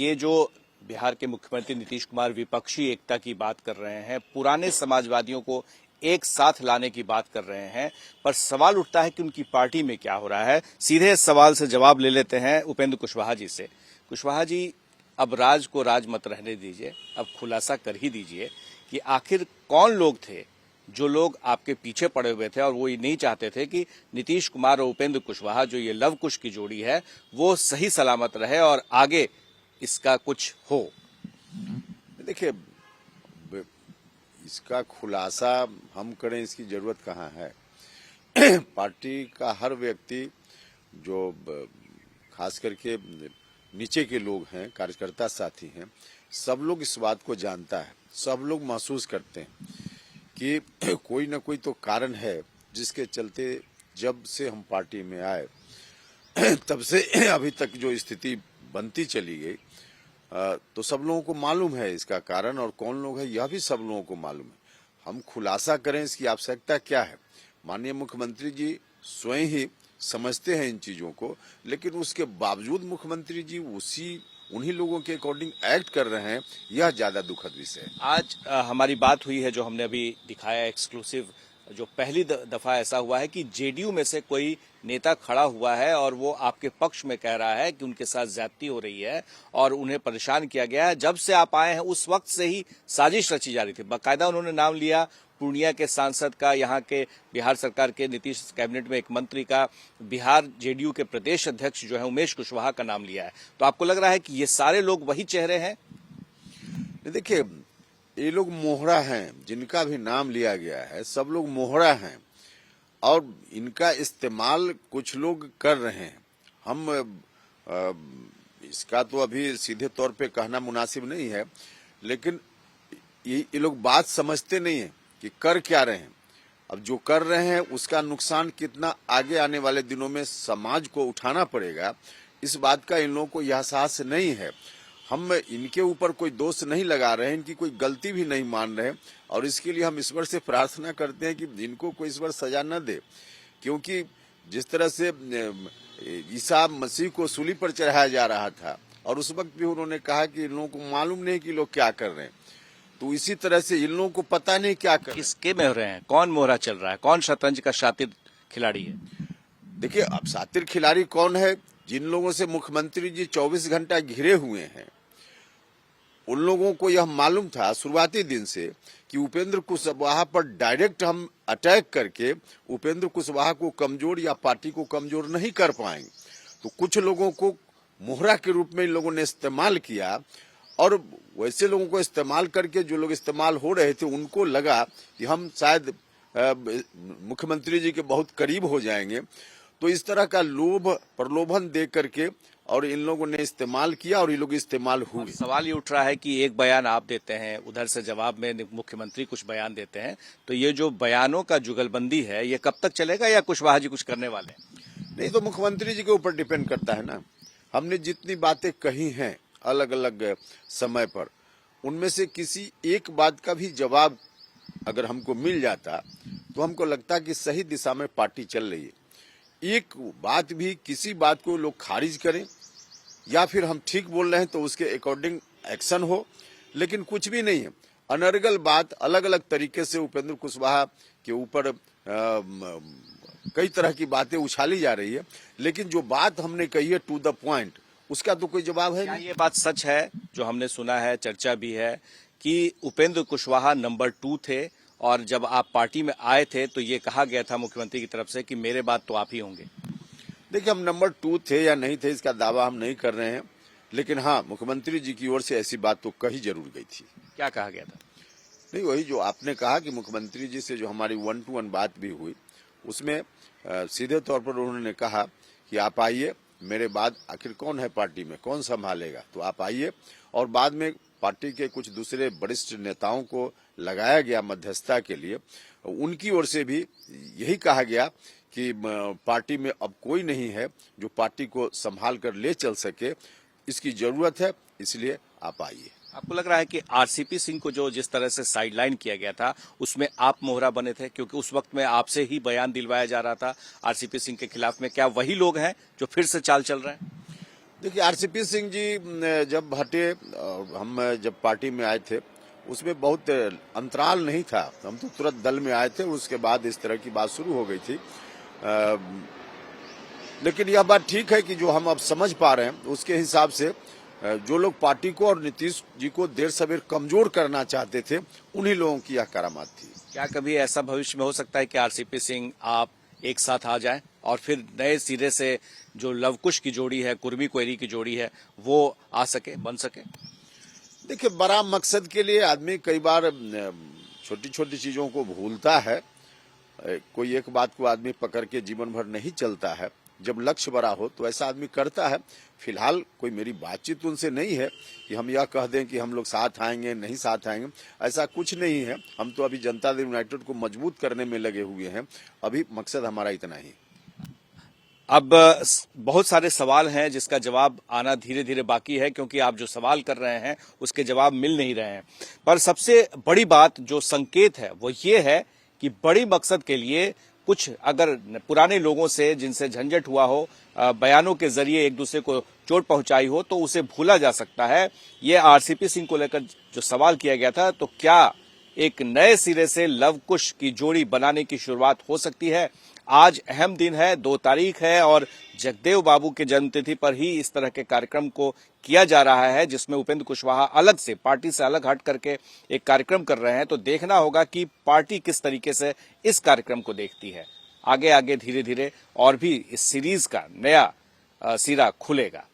ये जो बिहार के मुख्यमंत्री नीतीश कुमार विपक्षी एकता की बात कर रहे हैं, पुराने समाजवादियों को एक साथ लाने की बात कर रहे हैं, पर सवाल उठता है कि उनकी पार्टी में क्या हो रहा है। सीधे इस सवाल से जवाब ले लेते हैं उपेंद्र कुशवाहा जी से। कुशवाहा जी, अब राज को राज मत रहने दीजिए, अब खुलासा कर ही दीजिए कि आखिर कौन लोग थे जो लोग आपके पीछे पड़े हुए थे और वो ये नहीं चाहते थे कि नीतीश कुमार और उपेंद्र कुशवाहा जो ये लव कुश की जोड़ी है वो सही सलामत रहे और आगे इसका कुछ हो। देखिए, इसका खुलासा हम करें, इसकी जरूरत कहाँ है। पार्टी का हर व्यक्ति जो खास करके नीचे के लोग हैं, कार्यकर्ता साथी हैं, सब लोग इस बात को जानता है, सब लोग महसूस करते हैं कि कोई ना कोई तो कारण है जिसके चलते जब से हम पार्टी में आए तब से अभी तक जो स्थिति बनती चली गई, तो सब लोगों को मालूम है इसका कारण, और कौन लोग हैं यह भी सब लोगों को मालूम है। हम खुलासा करें इसकी आवश्यकता क्या है। माननीय मुख्यमंत्री जी स्वयं ही समझते हैं इन चीजों को, लेकिन उसके बावजूद मुख्यमंत्री जी उन्हीं लोगों के अकॉर्डिंग एक्ट कर रहे हैं, यह ज्यादा दुखद विषय है। आज हमारी बात हुई है, जो हमने अभी दिखाया एक्सक्लूसिव, जो पहली दफा ऐसा हुआ है कि जेडीयू में से कोई नेता खड़ा हुआ है और वो आपके पक्ष में कह रहा है कि उनके साथ ज्यादती हो रही है और उन्हें परेशान किया गया है। जब से आप आए हैं उस वक्त से ही साजिश रची जा रही थी। बाकायदा उन्होंने नाम लिया पूर्णिया के सांसद का, यहाँ के बिहार सरकार के नीतीश कैबिनेट में एक मंत्री का, बिहार जेडीयू के प्रदेश अध्यक्ष जो है उमेश कुशवाहा का नाम लिया है। तो आपको लग रहा है कि ये सारे लोग वही चेहरे हैं? देखिए, ये लोग मोहरा हैं, जिनका भी नाम लिया गया है, सब लोग मोहरा हैं और इनका इस्तेमाल कुछ लोग कर रहे हैं। हम इसका तो अभी सीधे तौर पे कहना मुनासिब नहीं है, लेकिन ये लोग बात समझते नहीं है कि कर क्या रहे हैं। अब जो कर रहे हैं उसका नुकसान कितना आगे आने वाले दिनों में समाज को उठाना पड़ेगा, इस बात का इन लोगों को यह एहसास नहीं है। हम इनके ऊपर कोई दोष नहीं लगा रहे हैं, इनकी कोई गलती भी नहीं मान रहे हैं, और इसके लिए हम ईश्वर से प्रार्थना करते हैं कि इनको कोई ईश्वर सजा न दे, क्योंकि जिस तरह से ईसा मसीह को सूली पर चढ़ाया जा रहा था और उस वक्त भी उन्होंने कहा कि इन लोगों को मालूम नहीं कि लोग क्या कर रहे हैं, तो इसी तरह से इन लोगों को पता नहीं क्या कर किसके में हो रहे हैं, कौन मोहरा चल रहा है, कौन शतरंज का शातिर खिलाड़ी है। देखिए, अब शातिर खिलाड़ी कौन है? जिन लोगों से मुख्यमंत्री जी 24 घंटा घिरे हुए हैं, उन लोगों को यह मालूम था शुरुआती दिन से कि उपेंद्र कुशवाहा पर डायरेक्ट हम अटैक करके उपेंद्र कुशवाहा को कमजोर या पार्टी को कमजोर नहीं कर पाएंगे। तो कुछ लोगों को मोहरा के रूप में इन लोगों ने इस्तेमाल किया, और वैसे लोगों को इस्तेमाल करके जो लोग इस्तेमाल हो रहे थे उनको लगा कि हम शायद मुख्यमंत्री जी के बहुत करीब हो जाएंगे, तो इस तरह का लोभ प्रलोभन दे करके और इन लोगों ने इस्तेमाल किया और ये लोग इस्तेमाल हुए। सवाल ये उठ रहा है कि एक बयान आप देते हैं, उधर से जवाब में मुख्यमंत्री कुछ बयान देते हैं, तो ये जो बयानों का जुगलबंदी है ये कब तक चलेगा, या कुशवाहा जी कुछ करने वाले हैं? नहीं, तो मुख्यमंत्री जी के ऊपर डिपेंड करता है ना। हमने जितनी बातें कही हैं अलग अलग समय पर, उनमें से किसी एक बात का भी जवाब अगर हमको मिल जाता तो हमको लगता कि सही दिशा में पार्टी चल रही है। एक बात भी, किसी बात को लोग खारिज करें या फिर हम ठीक बोल रहे हैं तो उसके अकॉर्डिंग एक्शन हो, लेकिन कुछ भी नहीं है। अनर्गल बात अलग अलग तरीके से उपेंद्र कुशवाहा के ऊपर कई तरह की बातें उछाली जा रही है, लेकिन जो बात हमने कही है टू द पॉइंट, उसका तो कोई जवाब है नहीं। ये बात सच है जो हमने सुना है, चर्चा भी है कि उपेंद्र कुशवाहा नंबर 2 थे, और जब आप पार्टी में आए थे तो ये कहा गया था मुख्यमंत्री की तरफ से कि मेरे बाद तो आप ही होंगे। देखिए, हम नंबर 2 थे या नहीं थे इसका दावा हम नहीं कर रहे हैं, लेकिन हाँ, मुख्यमंत्री जी की ओर से ऐसी बात तो कही जरूर गई थी। क्या कहा गया था? नहीं, वही जो आपने कहा कि मुख्यमंत्री जी से जो हमारी 1-to-1 बात भी हुई, उसमें सीधे तौर पर उन्होंने कहा कि आप आइए, मेरे बाद आखिर कौन है पार्टी में, कौन संभालेगा, तो आप आइए। और बाद में पार्टी के कुछ दूसरे वरिष्ठ नेताओं को लगाया गया मध्यस्थता के लिए, उनकी ओर से भी यही कहा गया कि पार्टी में अब कोई नहीं है जो पार्टी को संभाल कर ले चल सके, इसकी जरूरत है, इसलिए आप आइए। आपको लग रहा है कि आरसीपी सिंह को जो जिस तरह से साइडलाइन किया गया था उसमें आप मोहरा बने थे, क्योंकि उस वक्त में आपसे ही बयान दिलवाया जा रहा था आरसीपी सिंह के खिलाफ में, क्या वही लोग हैं जो फिर से चाल चल रहे हैं? देखिए, आरसीपी सिंह जी जब हटे और हम जब पार्टी में आए थे, उसमें बहुत अंतराल नहीं था। हम तो तुरंत दल में आए थे, उसके बाद इस तरह की बात शुरू हो गई थी। लेकिन यह बात ठीक है कि जो हम अब समझ पा रहे हैं, उसके हिसाब से जो लोग पार्टी को और नीतीश जी को देर सवेर कमजोर करना चाहते थे, उन्हीं लोगों की यह करामात थी। क्या कभी ऐसा भविष्य में हो सकता है कि आरसीपी सिंह आप एक साथ आ जाएं और फिर नए सिरे से जो लवकुश की जोड़ी है, कुर्मी कोयरी की जोड़ी है, वो आ सके, बन सके? देखिए, बड़ा मकसद के लिए आदमी कई बार छोटी छोटी चीजों को भूलता है। कोई एक बात को आदमी पकड़ के जीवन भर नहीं चलता है। जब लक्ष्य बड़ा हो तो ऐसा आदमी करता है। फिलहाल कोई मेरी बातचीत उनसे नहीं है कि हम यह कह दें कि हम लोग साथ आएंगे, नहीं साथ आएंगे, ऐसा कुछ नहीं है। हम तो अभी जनता दल यूनाइटेड को मजबूत करने में लगे हुए हैं। अभी मकसद हमारा इतना ही। अब बहुत सारे सवाल हैं जिसका जवाब आना धीरे धीरे बाकी है, क्योंकि आप जो सवाल कर रहे हैं उसके जवाब मिल नहीं रहे हैं। पर सबसे बड़ी बात जो संकेत है वो ये है कि बड़ी मकसद के लिए कुछ अगर पुराने लोगों से जिनसे झंझट हुआ हो, बयानों के जरिए एक दूसरे को चोट पहुंचाई हो, तो उसे भूला जा सकता है। ये आरसीपी सिंह को लेकर जो सवाल किया गया था, तो क्या एक नए सिरे से लवकुश की जोड़ी बनाने की शुरुआत हो सकती है? आज अहम दिन है, 2 तारीख है और जगदेव बाबू के जन्मतिथि पर ही इस तरह के कार्यक्रम को किया जा रहा है, जिसमें उपेंद्र कुशवाहा अलग से, पार्टी से अलग हट करके एक कार्यक्रम कर रहे हैं। तो देखना होगा कि पार्टी किस तरीके से इस कार्यक्रम को देखती है। आगे आगे धीरे धीरे और भी इस सीरीज का नया सिरा खुलेगा।